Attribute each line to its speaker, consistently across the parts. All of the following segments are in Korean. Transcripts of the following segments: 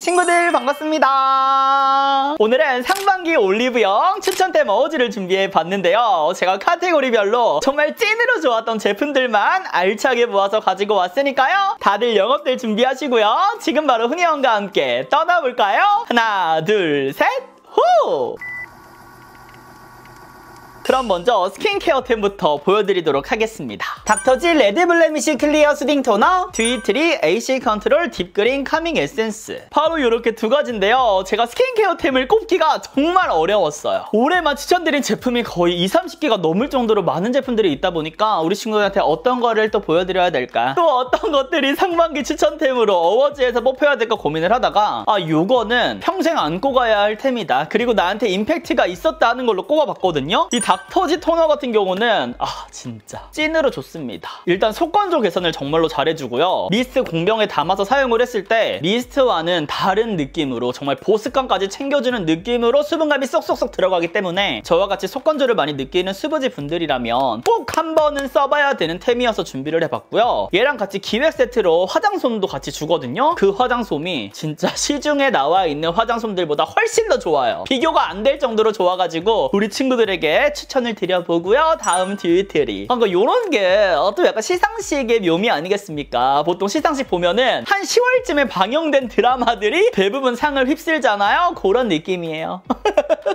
Speaker 1: 친구들 반갑습니다. 오늘은 상반기 올리브영 추천템 어워즈를 준비해봤는데요. 제가 카테고리별로 정말 찐으로 좋았던 제품들만 알차게 모아서 가지고 왔으니까요. 다들 영업들 준비하시고요. 지금 바로 훈이형과 함께 떠나볼까요? 하나, 둘, 셋, 후! 그럼 먼저 스킨케어템부터 보여드리도록 하겠습니다. 닥터지 레드 블레미쉬 클리어 수딩 토너, 듀이트리 AC 컨트롤 딥그린 카밍 에센스. 바로 이렇게 두 가지인데요. 제가 스킨케어템을 꼽기가 정말 어려웠어요. 올해만 추천드린 제품이 거의 20-30개가 넘을 정도로 많은 제품들이 있다 보니까 우리 친구들한테 어떤 거를 또 보여드려야 될까? 또 어떤 것들이 상반기 추천템으로 어워즈에서 뽑혀야 될까 고민을 하다가 요거는 평생 안고 가야 할 템이다. 그리고 나한테 임팩트가 있었다는 걸로 꼽아봤거든요. 이 닥터지 토너 같은 경우는 진짜 찐으로 좋습니다. 일단 속건조 개선을 정말로 잘해주고요. 미스트 공병에 담아서 사용을 했을 때 미스트와는 다른 느낌으로 정말 보습감까지 챙겨주는 느낌으로 수분감이 쏙쏙쏙 들어가기 때문에 저와 같이 속건조를 많이 느끼는 수부지 분들이라면 꼭 한 번은 써봐야 되는 템이어서 준비를 해봤고요. 얘랑 같이 기획 세트로 화장솜도 같이 주거든요. 그 화장솜이 진짜 시중에 나와 있는 화장솜들보다 훨씬 더 좋아요. 비교가 안 될 정도로 좋아가지고 우리 친구들에게 추천을 드려보고요. 다음 듀이트리. 요런 게 또 약간 시상식의 묘미 아니겠습니까? 보통 시상식 보면은 한 10월쯤에 방영된 드라마들이 대부분 상을 휩쓸잖아요. 그런 느낌이에요.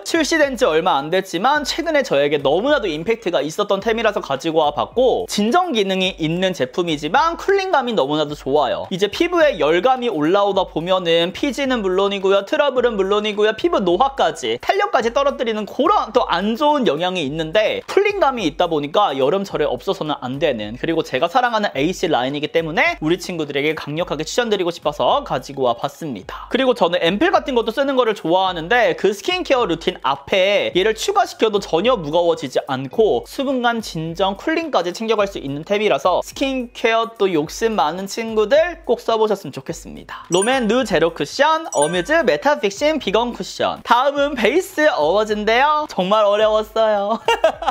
Speaker 1: 출시된 지 얼마 안 됐지만 최근에 저에게 너무나도 임팩트가 있었던 템이라서 가지고 와봤고, 진정 기능이 있는 제품이지만 쿨링감이 너무나도 좋아요. 이제 피부에 열감이 올라오다 보면은 피지는 물론이고요, 트러블은 물론이고요, 피부 노화까지, 탄력까지 떨어뜨리는 그런 또 안 좋은 영향이 있는데 쿨링감이 있다 보니까 여름철에 없어서는 안 되는, 그리고 제가 사랑하는 AC 라인이기 때문에 우리 친구들에게 강력하게 추천드리고 싶어서 가지고 와봤습니다. 그리고 저는 앰플 같은 것도 쓰는 거를 좋아하는데 그 스킨케어 루틴 앞에 얘를 추가시켜도 전혀 무거워지지 않고 수분감, 진정, 쿨링까지 챙겨갈 수 있는 템이라서 스킨케어 또 욕심 많은 친구들 꼭 써보셨으면 좋겠습니다. 롬앤 누 제로 쿠션, 어뮤즈 메타픽신 비건 쿠션. 다음은 베이스 어워즈인데요. 정말 어려웠어요.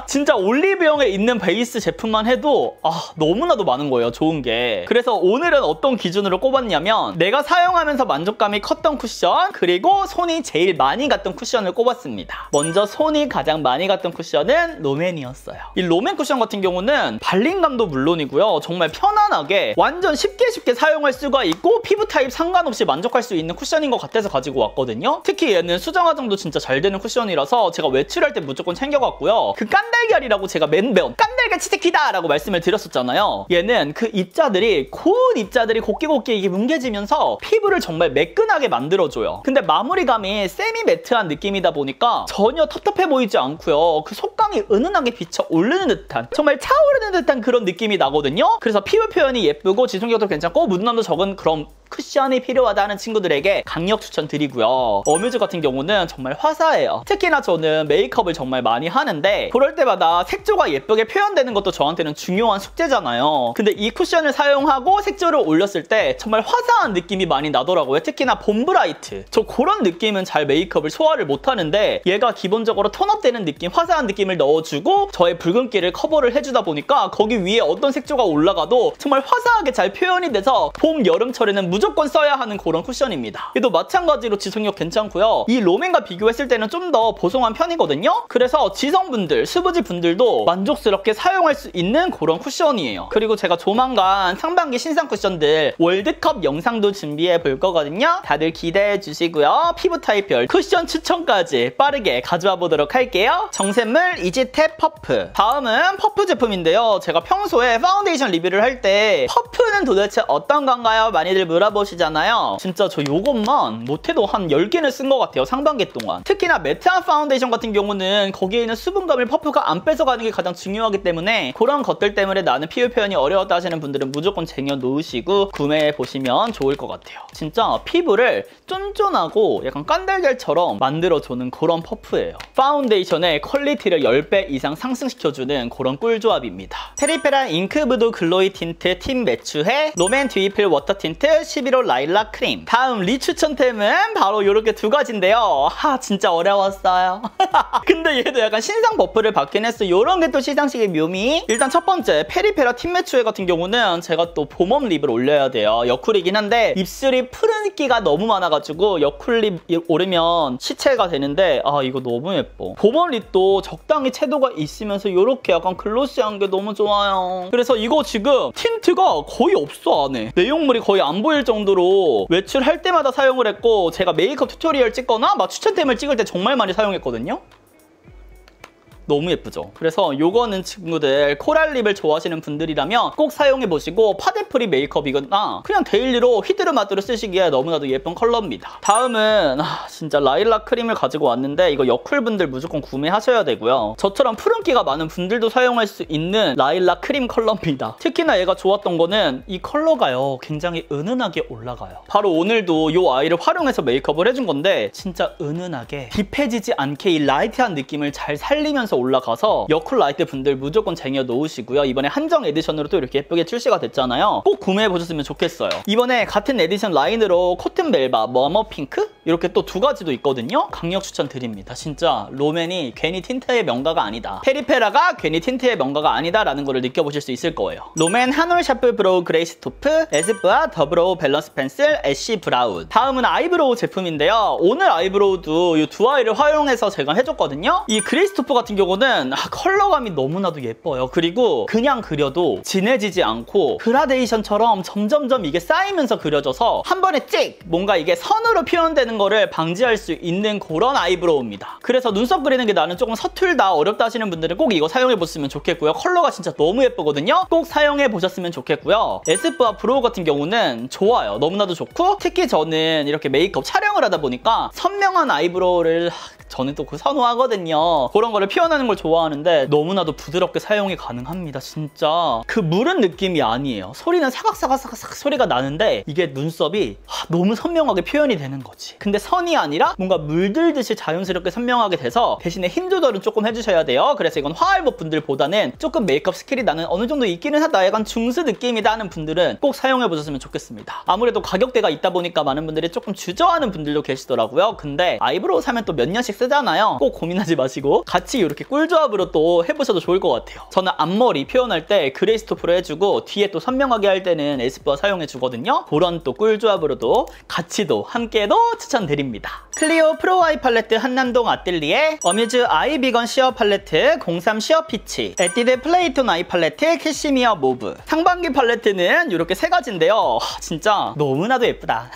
Speaker 1: 진짜 올리브영에 있는 베이스 제품만 해도 너무나도 많은 거예요, 좋은 게. 그래서 오늘은 어떤 기준으로 꼽았냐면 내가 사용하면서 만족감이 컸던 쿠션, 그리고 손이 제일 많이 갔던 쿠션을 꼽았습니다. 먼저 손이 가장 많이 갔던 쿠션은 롬앤이었어요. 이 롬앤 쿠션 같은 경우는 발림감도 물론이고요, 정말 편안하게 완전 쉽게 사용할 수가 있고 피부 타입 상관없이 만족할 수 있는 쿠션인 것 같아서 가지고 왔거든요. 특히 얘는 수정 화장도 진짜 잘 되는 쿠션이라서 제가 외출할 때 무조건 챙겨갔고요. 그 깐달걀이라고 제가 맨배운 깐달걀 치트키다 라고 말씀을 드렸었잖아요. 얘는 그 입자들이, 고운 입자들이 곱게 이게 뭉개지면서 피부를 정말 매끈하게 만들어줘요. 근데 마무리감이 세미 매트한 느낌이다 보니까 전혀 텁텁해 보이지 않고요. 그 속감이 은은하게 비쳐 오르는 듯한, 정말 차오르는 듯한 그런 느낌이 나거든요. 그래서 피부 표현이 예쁘고 지속력도 괜찮고 묻는감도 적은 그런 쿠션이 필요하다 하는 친구들에게 강력 추천드리고요. 어뮤즈 같은 경우는 정말 화사해요. 특히나 저는 메이크업을 정말 많이 하는데 그럴 때마다 색조가 예쁘게 표현되는 것도 저한테는 중요한 숙제잖아요. 근데 이 쿠션을 사용하고 색조를 올렸을 때 정말 화사한 느낌이 많이 나더라고요. 특히나 봄브라이트. 저 그런 느낌은 잘 메이크업을 소화를 못하는데 얘가 기본적으로 톤업되는 느낌, 화사한 느낌을 넣어주고 저의 붉은기를 커버를 해주다 보니까 거기 위에 어떤 색조가 올라가도 정말 화사하게 잘 표현이 돼서 봄, 여름철에는 무조건 써야 하는 그런 쿠션입니다. 얘도 마찬가지로 지속력 괜찮고요. 이 롬앤과 비교했을 때는 좀 더 보송한 편이거든요. 그래서 지성분들, 수부지 분들도 만족스럽게 사용할 수 있는 그런 쿠션이에요. 그리고 제가 조만간 상반기 신상 쿠션들 월드컵 영상도 준비해 볼 거거든요. 다들 기대해 주시고요. 피부 타입별 쿠션 추천까지 빠르게 가져와 보도록 할게요. 정샘물 이지탭 퍼프. 다음은 퍼프 제품인데요. 제가 평소에 파운데이션 리뷰를 할 때 퍼프는 도대체 어떤 건가요? 많이들 물어보시잖아요. 진짜 저 요것만 못해도 한 10개는 쓴 것 같아요, 상반기 동안. 특히나 매트한 파운데이션 같은 경우는 거기에 있는 수분감을 퍼프가 안 뺏어가는 게 가장 중요하기 때문에 그런 것들 때문에 나는 피부 표현이 어려웠다 하시는 분들은 무조건 쟁여 놓으시고 구매해 보시면 좋을 것 같아요. 진짜 피부를 쫀쫀하고 약간 깐달걀처럼 만들어주는 그런 퍼프예요. 파운데이션의 퀄리티를 10배 이상 상승시켜주는 그런 꿀조합입니다. 페리페란 잉크브두 글로이 틴트 팀 매추해 롬앤 듀이필 워터 틴트 11호 라일락 크림. 다음 리추천템은 바로 이렇게 두 가지인데요. 진짜 어려웠어요. 근데 얘도 약간 신상 버프를 받긴 했어. 이런 게 또 시상식의 묘미. 일단 첫 번째 페리페라 팀매추에 같은 경우는 제가 또 봄웜 립을 올려야 돼요. 여쿨이긴 한데 입술이 푸른기가 너무 많아가지고 여쿨 립 오르면 시체가 되는데 이거 너무 예뻐. 봄웜 립도 적당히 채도가 있으면서 이렇게 약간 글로시한 게 너무 좋아요. 그래서 이거 지금 틴트가 거의 없어 안에. 내용물이 거의 안 보일 정도로 외출할 때마다 사용을 했고 제가 메이크업 튜토리얼 찍거나 막 추천템을 찍을 때 정말 많이 사용했거든요. 너무 예쁘죠? 그래서 요거는 친구들 코랄 립을 좋아하시는 분들이라면 꼭 사용해보시고 파데프리 메이크업이거나 그냥 데일리로 히드르마트로 쓰시기에 너무나도 예쁜 컬러입니다. 다음은 진짜 라일락 크림을 가지고 왔는데 이거 여쿨 분들 무조건 구매하셔야 되고요. 저처럼 푸른기가 많은 분들도 사용할 수 있는 라일락 크림 컬러입니다. 특히나 얘가 좋았던 거는 이 컬러가요. 굉장히 은은하게 올라가요. 바로 오늘도 이 아이를 활용해서 메이크업을 해준 건데 진짜 은은하게 딥해지지 않게 이 라이트한 느낌을 잘 살리면서 올라가서 여쿨 라이트 분들 무조건 쟁여 놓으시고요. 이번에 한정 에디션으로 또 이렇게 예쁘게 출시가 됐잖아요. 꼭 구매해보셨으면 좋겠어요. 이번에 같은 에디션 라인으로 코튼 멜바, 머머 핑크 이렇게 또 두 가지도 있거든요. 강력 추천드립니다. 진짜 롬앤이 괜히 틴트의 명가가 아니다. 페리페라가 괜히 틴트의 명가가 아니다라는 거를 느껴보실 수 있을 거예요. 롬앤 한올 샤프 브로우 그레이스 토프, 에스쁘아 더브로우 밸런스 펜슬, 애쉬 브라운. 다음은 아이브로우 제품인데요. 오늘 아이브로우도 이 두 아이를 활용해서 제가 해줬거든요. 이 그레이스 토프 같은 경우는 컬러감이 너무나도 예뻐요. 그리고 그냥 그려도 진해지지 않고 그라데이션처럼 점점점 이게 쌓이면서 그려져서 한 번에 찍! 뭔가 이게 선으로 표현되는 거를 방지할 수 있는 그런 아이브로우입니다. 그래서 눈썹 그리는 게 나는 조금 서툴다, 어렵다 하시는 분들은 꼭 이거 사용해보시면 좋겠고요. 컬러가 진짜 너무 예쁘거든요. 꼭 사용해보셨으면 좋겠고요. 에스쁘아 브로우 같은 경우는 좋아요. 너무나도 좋고 특히 저는 이렇게 메이크업 촬영을 하다 보니까 선명한 아이브로우를 저는 또 그 선호하거든요. 그런 거를 표현하는 걸 좋아하는데 너무나도 부드럽게 사용이 가능합니다. 진짜 그 무른 느낌이 아니에요. 소리는 사각사각사각 소리가 나는데 이게 눈썹이 너무 선명하게 표현이 되는 거지. 근데 선이 아니라 뭔가 물들듯이 자연스럽게 선명하게 돼서 대신에 힘 조절은 조금 해주셔야 돼요. 그래서 이건 화알복 분들보다는 조금 메이크업 스킬이 나는 어느 정도 있기는 하다, 약간 중수 느낌이다 하는 분들은 꼭 사용해보셨으면 좋겠습니다. 아무래도 가격대가 있다 보니까 많은 분들이 조금 주저하는 분들도 계시더라고요. 근데 아이브로우 사면 또 몇 년씩 쓰잖아요. 꼭 고민하지 마시고 같이 이렇게 꿀조합으로 또 해보셔도 좋을 것 같아요. 저는 앞머리 표현할 때 그레이스 토프로 해주고 뒤에 또 선명하게 할 때는 에스쁘아 사용해주거든요. 그런 또 꿀조합으로도 같이도 함께도 추천드립니다. 클리오 프로 아이 팔레트 한남동 아뜰리에, 어뮤즈 아이 비건 시어 팔레트 03 시어 피치, 에뛰드 플레이톤 아이 팔레트 캐시미어 모브. 상반기 팔레트는 이렇게 세 가지인데요. 진짜 너무나도 예쁘다.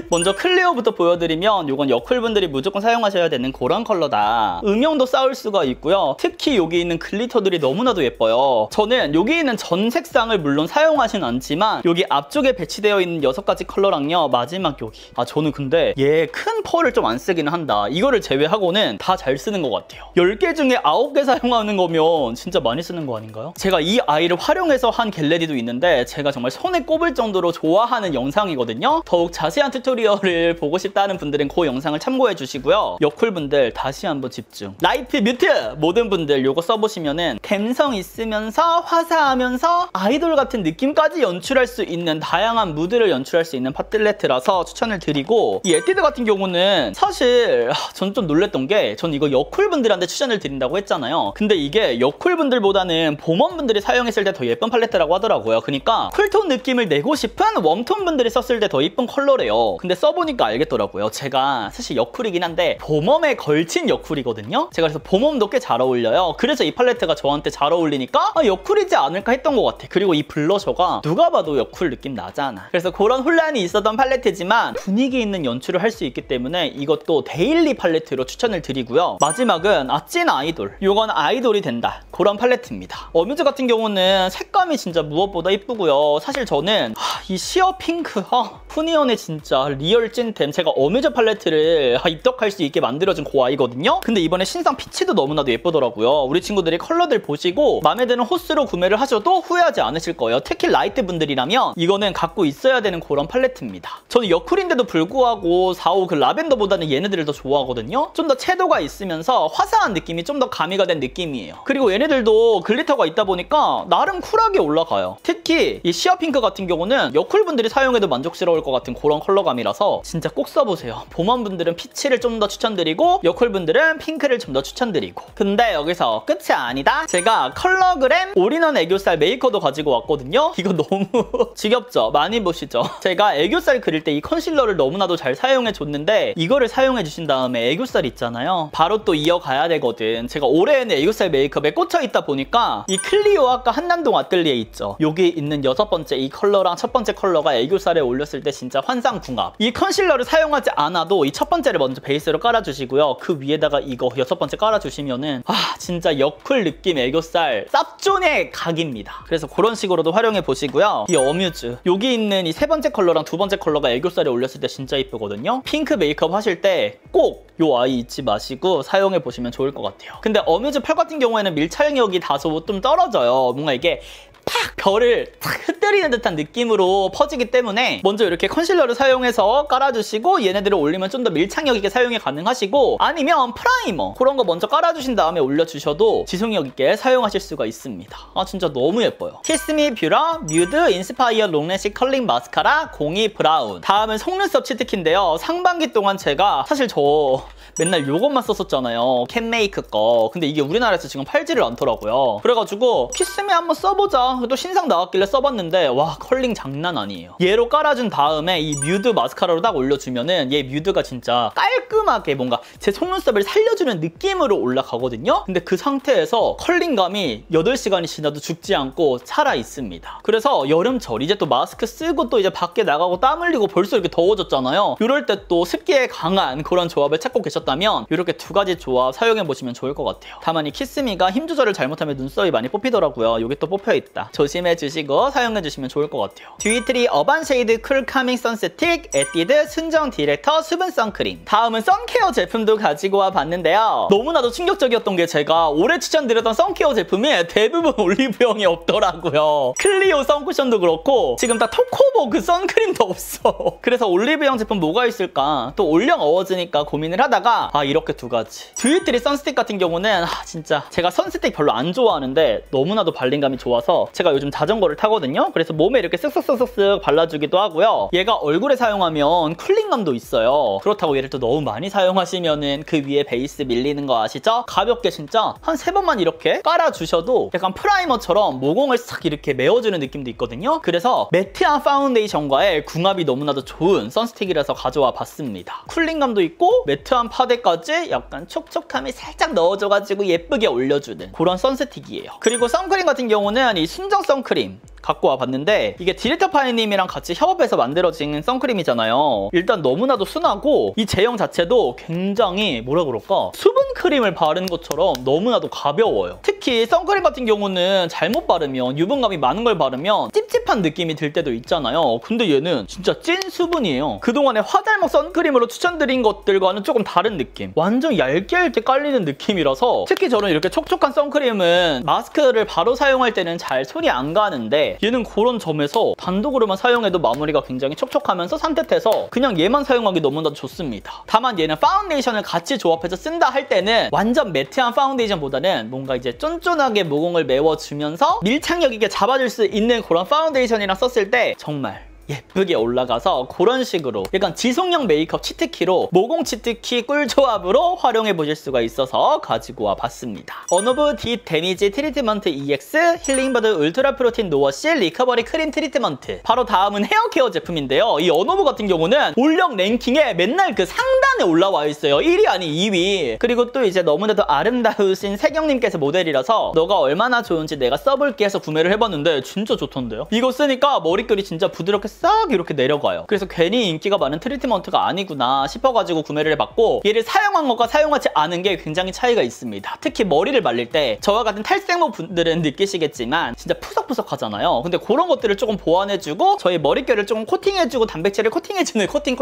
Speaker 1: 먼저 클리오부터 보여드리면 이건 여쿨 분들이 무조건 사용하셔야 되는 그런 컬러다. 음영도 쌓을 수가 있고요. 특히 여기 있는 글리터들이 너무나도 예뻐요. 저는 여기 있는 전 색상을 물론 사용하진 않지만 여기 앞쪽에 배치되어 있는 6가지 컬러랑요, 마지막 여기. 저는 근데 얘 큰 펄을 좀 안 쓰기는 한다. 이거를 제외하고는 다 잘 쓰는 것 같아요. 10개 중에 9개 사용하는 거면 진짜 많이 쓰는 거 아닌가요? 제가 이 아이를 활용해서 한 겟레디도 있는데 제가 정말 손에 꼽을 정도로 좋아하는 영상이거든요. 더욱 자세한 튜토리얼을 보고 싶다는 분들은 그 영상을 참고해 주시고요. 여쿨 분들 다시 한번 집중. 라이트 뮤트! 모든 분들 요거 써보시면은 감성 있으면서 화사하면서 아이돌 같은 느낌까지 연출할 수 있는, 다양한 무드를 연출할 수 있는 팟들레트라서 추천을 드리고, 이 에뛰드 같은 경우는 사실 전 좀 놀랬던 게, 전 이거 여쿨 분들한테 추천을 드린다고 했잖아요. 근데 이게 여쿨 분들보다는 봄원 분들이 사용했을 때 더 예쁜 팔레트라고 하더라고요. 그러니까 쿨톤 느낌을 내고 싶은 웜톤 분들이 썼을 때 더 예쁜 컬러래요. 근데 써보니까 알겠더라고요. 제가 사실 여쿨이긴 한데 봄웜에 걸친 여쿨이거든요. 제가 그래서 봄웜도 꽤 잘 어울려요. 그래서 이 팔레트가 저한테 잘 어울리니까 여쿨이지 않을까 했던 것 같아. 그리고 이 블러셔가 누가 봐도 여쿨 느낌 나잖아. 그래서 그런 혼란이 있었던 팔레트지만 분위기 있는 연출을 할 수 있기 때문에 이것도 데일리 팔레트로 추천을 드리고요. 마지막은 찐 아이돌. 이건 아이돌이 된다. 그런 팔레트입니다. 어뮤즈 같은 경우는 색감이 진짜 무엇보다 이쁘고요. 사실 저는 이 시어 핑크, 푸니언의 진짜 리얼 찐템. 제가 어뮤즈 팔레트를 입덕할 수 있게 만들어준 그 아이거든요. 근데 이번에 신상 피치도 너무나도 예쁘더라고요. 우리 친구들이 컬러들 보시고 마음에 드는 호스로 구매를 하셔도 후회하지 않으실 거예요. 특히 라이트 분들이라면 이거는 갖고 있어야 되는 그런 팔레트입니다. 저는 여쿨인데도 불구하고 4호 그 라벤더보다는 얘네들을 더 좋아하거든요. 좀 더 채도가 있으면서 화사한 느낌이 좀 더 가미가 된 느낌이에요. 그리고 얘네들도 글리터가 있다 보니까 나름 쿨하게 올라가요. 특히 이 시어 핑크 같은 경우는 여쿨 분들이 사용해도 만족스러울 부드러울 것 같은 그런 컬러감이라서 진짜 꼭 써보세요. 봄원분들은 피치를 좀 더 추천드리고 여쿨분들은 핑크를 좀 더 추천드리고. 근데 여기서 끝이 아니다. 제가 컬러그램 올인원 애교살 메이커도 가지고 왔거든요. 이거 너무 지겹죠? 많이 보시죠? 제가 애교살 그릴 때 이 컨실러를 너무나도 잘 사용해줬는데 이거를 사용해주신 다음에 애교살 있잖아요. 바로 또 이어가야 되거든. 제가 올해에는 애교살 메이크업에 꽂혀있다 보니까 이 클리오 아까 한남동 아뜰리에 있죠? 여기 있는 6번째 이 컬러랑 첫 번째 컬러가 애교살에 올렸을 때 진짜 환상궁합. 이 컨실러를 사용하지 않아도 이 첫 번째를 먼저 베이스로 깔아주시고요. 그 위에다가 이거 6번째 깔아주시면은 진짜 여쿨 느낌 애교살 쌉존의 각입니다. 그래서 그런 식으로도 활용해 보시고요. 이 어뮤즈 여기 있는 이 3번째 컬러랑 2번째 컬러가 애교살에 올렸을 때 진짜 이쁘거든요. 핑크 메이크업 하실 때 꼭 요 아이 잊지 마시고 사용해 보시면 좋을 것 같아요. 근데 어뮤즈 펄 같은 경우에는 밀착력이 다소 좀 떨어져요. 뭔가 이게 팍 별을 탁 흩뜨리는 듯한 느낌으로 퍼지기 때문에 먼저 이렇게 컨실러를 사용해서 깔아주시고 얘네들을 올리면 좀 더 밀착력 있게 사용이 가능하시고, 아니면 프라이머 그런 거 먼저 깔아주신 다음에 올려주셔도 지속력 있게 사용하실 수가 있습니다. 진짜 너무 예뻐요. 키스미 뷰러 뮤드 인스파이어 롱래시 컬링 마스카라 02 브라운. 다음은 속눈썹 치트키인데요. 상반기 동안 제가 사실 저 맨날 요것만 썼었잖아요. 캔메이크 거. 근데 이게 우리나라에서 지금 팔지를 않더라고요. 그래가지고 키스미 한번 써보자. 또 신상 나왔길래 써봤는데 와, 컬링 장난 아니에요. 얘로 깔아준 다음에 이 뮤드 마스카라로 딱 올려주면은 얘 뮤드가 진짜 깔끔하게 뭔가 제 속눈썹을 살려주는 느낌으로 올라가거든요. 근데 그 상태에서 컬링감이 8시간이 지나도 죽지 않고 살아있습니다. 그래서 여름철 이제 또 마스크 쓰고 또 이제 밖에 나가고 땀 흘리고 벌써 이렇게 더워졌잖아요. 이럴 때 또 습기에 강한 그런 조합을 찾고 계셨다면 이렇게 두 가지 조합 사용해보시면 좋을 것 같아요. 다만 이 키스미가 힘 조절을 잘못하면 눈썹이 많이 뽑히더라고요. 여기 또 뽑혀있다. 조심해주시고 사용해주시면 좋을 것 같아요. 듀이트리 어반 쉐이드 쿨 카밍 선스틱 에뛰드 순정 디렉터 수분 선크림. 다음은 선케어 제품도 가지고 와봤는데요. 너무나도 충격적이었던 게 제가 올해 추천드렸던 선케어 제품이 대부분 올리브영이 없더라고요. 클리오 선쿠션도 그렇고 지금 다 토코보 그 선크림도 없어. 그래서 올리브영 제품 뭐가 있을까 또 올영 어워즈니까 고민을 하다가 이렇게 두 가지. 듀이트리 선스틱 같은 경우는 진짜 제가 선스틱 별로 안 좋아하는데 너무나도 발림감이 좋아서 제가 요즘 자전거를 타거든요. 그래서 몸에 이렇게 쓱쓱쓱쓱 발라주기도 하고요. 얘가 얼굴에 사용하면 쿨링감도 있어요. 그렇다고 얘를 또 너무 많이 사용하시면은 그 위에 베이스 밀리는 거 아시죠? 가볍게 진짜 한 3번만 이렇게 깔아주셔도 약간 프라이머처럼 모공을 싹 이렇게 메워주는 느낌도 있거든요. 그래서 매트한 파운데이션과의 궁합이 너무나도 좋은 선스틱이라서 가져와 봤습니다. 쿨링감도 있고 매트한 파데까지 약간 촉촉함이 살짝 넣어줘가지고 예쁘게 올려주는 그런 선스틱이에요. 그리고 선크림 같은 경우는 이 순정 선크림 갖고 와봤는데 이게 디렉터 파이님이랑 같이 협업해서 만들어진 선크림이잖아요. 일단 너무나도 순하고 이 제형 자체도 굉장히 뭐라 그럴까? 수분 크림을 바른 것처럼 너무나도 가벼워요. 특히 선크림 같은 경우는 잘못 바르면 유분감이 많은 걸 바르면 찝찝한 느낌이 들 때도 있잖아요. 근데 얘는 진짜 찐 수분이에요. 그동안에 화잘먹 선크림으로 추천드린 것들과는 조금 다른 느낌. 완전 얇게 깔리는 느낌이라서 특히 저는 이렇게 촉촉한 선크림은 마스크를 바로 사용할 때는 잘 손이 안 가는데 얘는 그런 점에서 단독으로만 사용해도 마무리가 굉장히 촉촉하면서 산뜻해서 그냥 얘만 사용하기 너무나도 좋습니다. 다만 얘는 파운데이션을 같이 조합해서 쓴다 할 때는 완전 매트한 파운데이션보다는 뭔가 이제 쫀쫀하게 모공을 메워주면서 밀착력 있게 잡아줄 수 있는 그런 파운데이션이랑 썼을 때 정말 예쁘게 올라가서 그런 식으로 약간 지속력 메이크업 치트키로 모공 치트키 꿀조합으로 활용해 보실 수가 있어서 가지고 와 봤습니다. 어노브 딥 데미지 트리트먼트 EX 힐링버드 울트라 프로틴 노워시 리커버리 크림 트리트먼트. 바로 다음은 헤어케어 제품인데요. 이 어노브 같은 경우는 올영 랭킹에 맨날 그 상단에 올라와 있어요. 1위 아닌 2위. 그리고 또 이제 너무나도 아름다우신 세경님께서 모델이라서 너가 얼마나 좋은지 내가 써볼게 해서 구매를 해봤는데 진짜 좋던데요. 이거 쓰니까 머릿결이 진짜 부드럽게 싹 이렇게 내려가요. 그래서 괜히 인기가 많은 트리트먼트가 아니구나 싶어가지고 구매를 해봤고 얘를 사용한 것과 사용하지 않은 게 굉장히 차이가 있습니다. 특히 머리를 말릴 때 저와 같은 탈색모 분들은 느끼시겠지만 진짜 푸석푸석 하잖아요. 근데 그런 것들을 조금 보완해주고 저희 머릿결을 조금 코팅해주고 단백질을 코팅해주는 코팅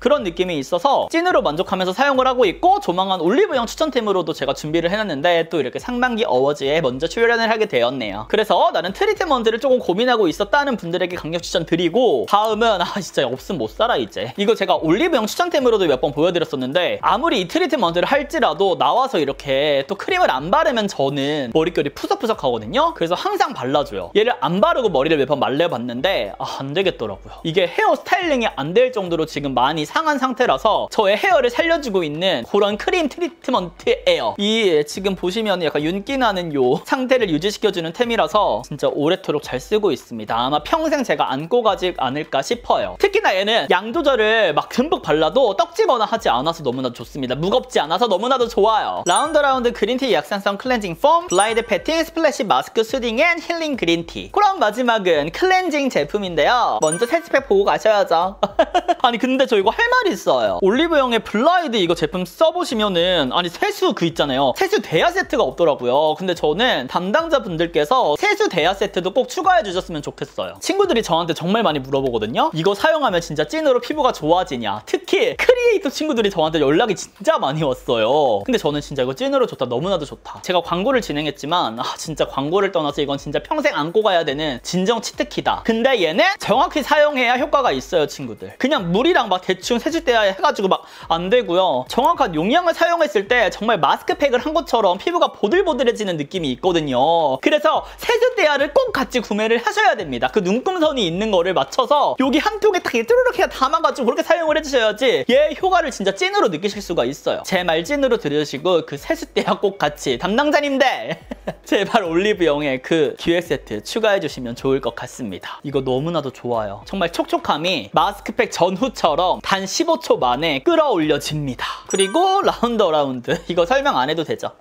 Speaker 1: 그런 느낌이 있어서 찐 찐으로 만족하면서 사용을 하고 있고 조만간 올리브영 추천템으로도 제가 준비를 해놨는데 또 이렇게 상반기 어워즈에 먼저 출연을 하게 되었네요. 그래서 나는 트리트먼트를 조금 고민하고 있었다는 분들에게 강력 추천드리고 다음은 진짜 없으면 못 살아 이제. 이거 제가 올리브영 추천템으로도 몇 번 보여드렸었는데 아무리 이 트리트먼트를 할지라도 나와서 이렇게 또 크림을 안 바르면 저는 머릿결이 푸석푸석 하거든요. 그래서 항상 발라줘요. 얘를 안 바르고 머리를 몇 번 말려봤는데 안 되겠더라고요. 이게 헤어 스타일링이 안 될 정도로 지금 많이 상한 상태라서 저의 헤어를 살려주고 있는 그런 크림 트리트먼트예요. 이 지금 보시면 약간 윤기 나는 요 상태를 유지시켜주는 템이라서 진짜 오래도록 잘 쓰고 있습니다. 아마 평생 제가 안고 가지 않을까 싶어요. 특히나 얘는 양 조절을 막 듬뿍 발라도 떡지거나 하지 않아서 너무나도 좋습니다. 무겁지 않아서 너무나도 좋아요. 라운드 그린티 약산성 클렌징 폼, 블라이드 패팅, 스플래시 마스크 수딩 앤 힐링 그린티. 그럼 마지막은 클렌징 제품인데요. 먼저 세스팩 보고 가셔야죠. 아니 근데 저 이거 할 말이 있어요. 올리브영의 블라이드 이거 제품 써보시면은 세수 그 있잖아요. 세수 대야 세트가 없더라고요. 근데 저는 담당자분들께서 세수 대야 세트도 꼭 추가해 주셨으면 좋겠어요. 친구들이 저한테 정말 많이 물어보거든요. 이거 사용하면 진짜 찐으로 피부가 좋아지냐. 특히 크리에이터 친구들이 저한테 연락이 진짜 많이 왔어요. 근데 저는 진짜 이거 찐으로 좋다. 너무나도 좋다. 제가 광고를 진행했지만 진짜 광고를 떠나서 이건 진짜 평생 안고 가야 되는 진정 치트키다. 근데 얘는 정확히 사용해야 효과가 있어요, 친구들. 그냥 물이랑 막 대충 세숫대야 해가지고 막 안 되고요. 정확한 용량을 사용했을 때 정말 마스크팩을 한 것처럼 피부가 보들보들해지는 느낌이 있거든요. 그래서 세숫대야를 꼭 같이 구매를 하셔야 됩니다. 그 눈금선이 있는 거를 맞춰서 여기 한쪽에 딱 뚜루룩 해서 담아가지고 그렇게 사용을 해주셔야지 얘 효과를 진짜 찐으로 느끼실 수가 있어요. 제 말 찐으로 들으시고 그 세숫대야 꼭 같이 담당자님들 제발 올리브영에 그 기획 세트 추가해주시면 좋을 것 같습니다. 이거 너무나도 좋아요. 정말 촉촉함이 마스크팩 전후처럼 단 15초 만에 끌어올려집니다. 그리고 라운드 이거 설명 안 해도 되죠?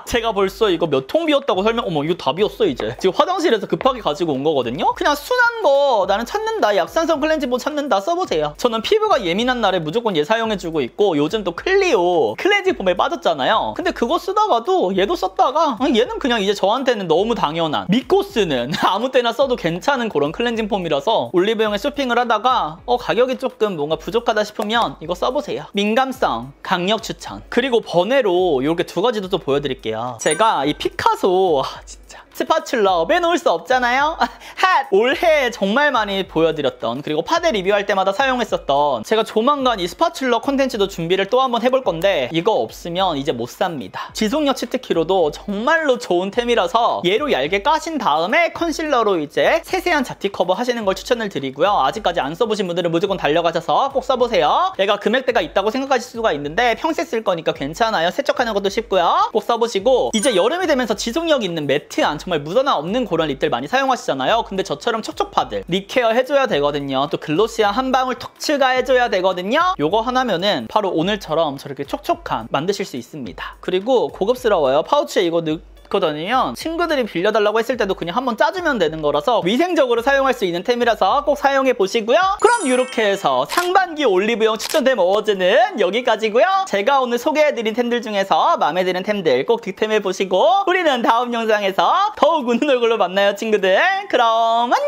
Speaker 1: 제가 벌써 이거 몇 통 비웠다고 어머 이거 다 비웠어 이제. 지금 화장실에서 급하게 가지고 온 거거든요. 그냥 순한 거 나는 찾는다. 약산성 클렌징폼 찾는다. 써보세요. 저는 피부가 예민한 날에 무조건 얘 사용해주고 있고 요즘 또 클리오 클렌징 폼에 빠졌잖아요. 근데 그거 쓰다가도 얘도 썼다가 얘는 그냥 이제 저한테는 너무 당연한 믿고 쓰는 아무 때나 써도 괜찮은 그런 클렌징 폼이라서 올리브영에 쇼핑을 하다가 가격이 조금 뭔가 부족하다 싶으면 이거 써보세요. 민감성 강력 추천. 그리고 번외로 이렇게 두 가지도 또 보여드릴게요. 제가 이 피카소 진짜 스파츌러 빼놓을 수 없잖아요. 핫! 올해 정말 많이 보여드렸던 그리고 파데 리뷰할 때마다 사용했었던 제가 조만간 이 스파츌러 콘텐츠도 준비를 또 한번 해볼 건데 이거 없으면 이제 못 삽니다. 지속력 치트키로도 정말로 좋은 템이라서 얘로 얇게 까신 다음에 컨실러로 이제 세세한 잡티 커버 하시는 걸 추천을 드리고요. 아직까지 안 써보신 분들은 무조건 달려가셔서 꼭 써보세요. 얘가 금액대가 있다고 생각하실 수가 있는데 평생 쓸 거니까 괜찮아요. 세척하는 것도 쉽고요. 꼭 써보시고 이제 여름이 되면서 지속력 있는 매트한 정말 묻어나 없는 그런 립들 많이 사용하시잖아요. 근데 저처럼 촉촉파들 립 케어 해줘야 되거든요. 또 글로시한 한 방울 톡 추가해줘야 되거든요. 요거 하나면은 바로 오늘처럼 저렇게 촉촉함 만드실 수 있습니다. 그리고 고급스러워요. 파우치에 이거 넣고 다니면 친구들이 빌려달라고 했을 때도 그냥 한번 짜주면 되는 거라서 위생적으로 사용할 수 있는 템이라서 꼭 사용해 보시고요. 그럼 이렇게 해서 상반기 올리브영 추천템 어워즈는 여기까지고요. 제가 오늘 소개해드린 템들 중에서 마음에 드는 템들 꼭 득템해 보시고 우리는 다음 영상에서 더욱 웃는 얼굴로 만나요, 친구들. 그럼 안녕.